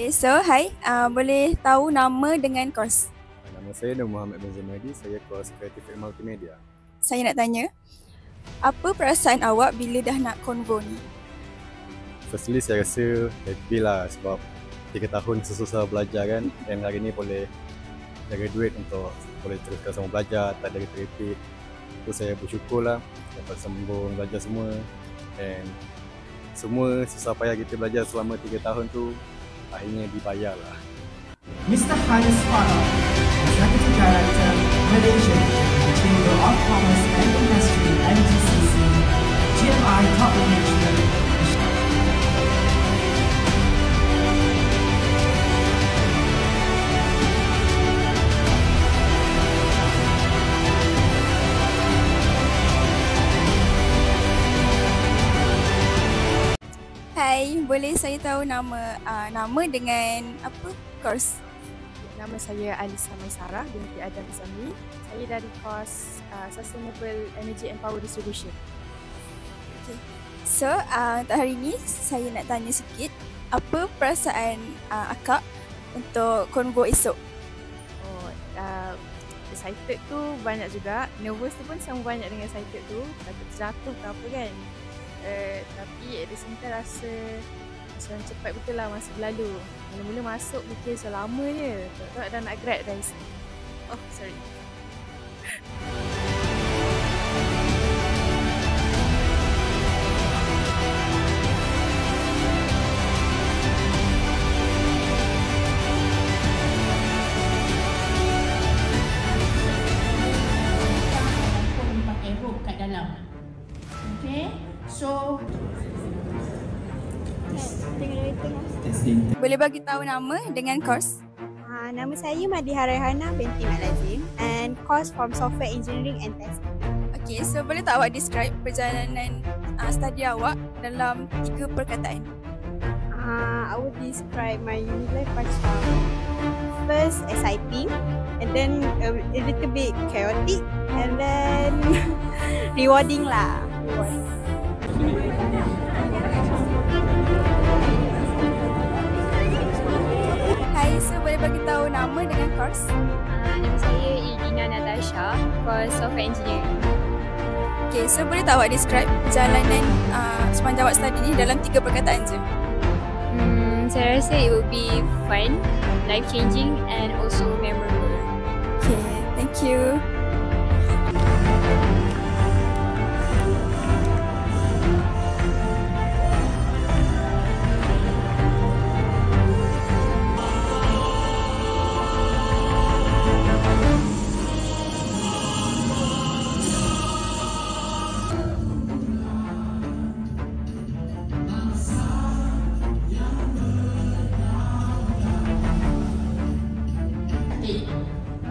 Okay, so hi. Boleh tahu nama dengan kos? Nama saya Nur Muhammad bin Zamadi, saya kos Kreatif and Multimedia. Saya nak tanya, apa perasaan awak bila dah nak konvo ni? Firstly, saya rasa happy lah sebab 3 tahun susah belajar kan, dan hari ni boleh graduate untuk boleh teruskan sama belajar, tak ada repeat. So saya bersyukur lah dapat sambung belajar semua, dan semua susah payah kita belajar selama 3 tahun tu akhirnya dibayar lah. Mr. Haris Farah, Executive Director, Malaysia, Chamber of Commerce and Industry, MGCC, GMI Top Management. Hai, boleh saya tahu nama dengan apa kos? Nama saya Alisa Maisarah binti Adam Zamri. Saya dari kos Sustainable Energy and Power Distribution. Okay. So, untuk hari ni saya nak tanya sikit, apa perasaan akak untuk konvo esok? Excited tu banyak juga. Nervous tu pun sama banyak dengan excited tu. Takut terjatuh ke apa kan. Tapi at the same time rasa macam cepat betul lah masa berlalu. Mula-mula masuk fikir selama je. Tak dah nak grad dah isi. Oh sorry. Pakai rope kat dalam. Okay, so Boleh bagi tahu nama dengan kos? Nama saya Madiha Raihana binti Mat Lazim and course from Software Engineering and Testing. Okay, so boleh tak awak describe perjalanan study awak dalam 3 perkataan? I would describe my uni life macam first exciting and then a little bit chaotic and then rewarding lah. Hai, so boleh bagi tahu nama dengan course? Nama saya Idina Natasha, course Software Engineering. Okay, so boleh tak awak describe perjalanan sepanjang awak study ni dalam 3 perkataan je? Saya rasa it will be fun, life-changing and also memorable. Okay, thank you.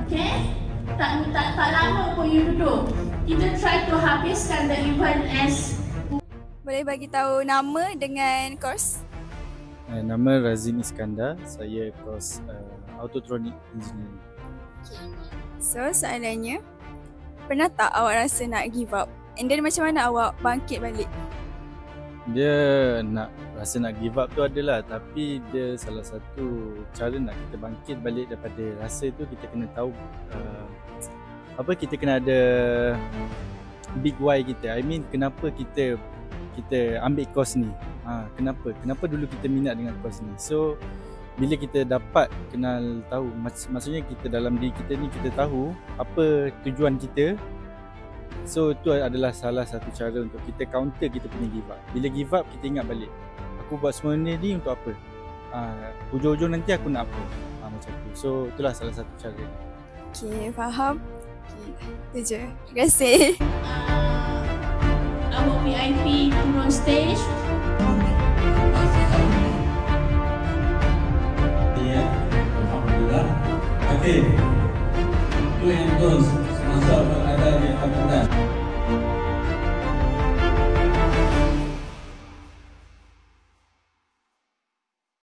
okay, tak lama pun you duduk. Kita try to habiskan the event as. Boleh bagi tahu nama dengan course? Nama Razim Iskandar, saya kos Autotronic Engineering. Okay. So soalannya, pernah tak awak rasa nak give up? And then macam mana awak bangkit balik? Dia rasa nak give up tu adalah, tapi dia salah satu cara nak kita bangkit balik daripada rasa tu, kita kena tahu kita kena ada big why kita. I mean kenapa kita ambil course ni. Kenapa dulu kita minat dengan course ni. So bila kita dapat kenal tahu, maksudnya kita dalam diri kita ni kita tahu apa tujuan kita. So itu adalah salah satu cara untuk kita counter kita punya give up. Bila give up, kita ingat balik, aku buat semua ni untuk apa? Hujung-hujung nanti aku nak apa? Macam tu. So itulah salah satu cara. Okay, faham. Okay, itu je. Terima kasih. Our VIP turun stage. Ya, alhamdulillah. Okay, do and don'ts.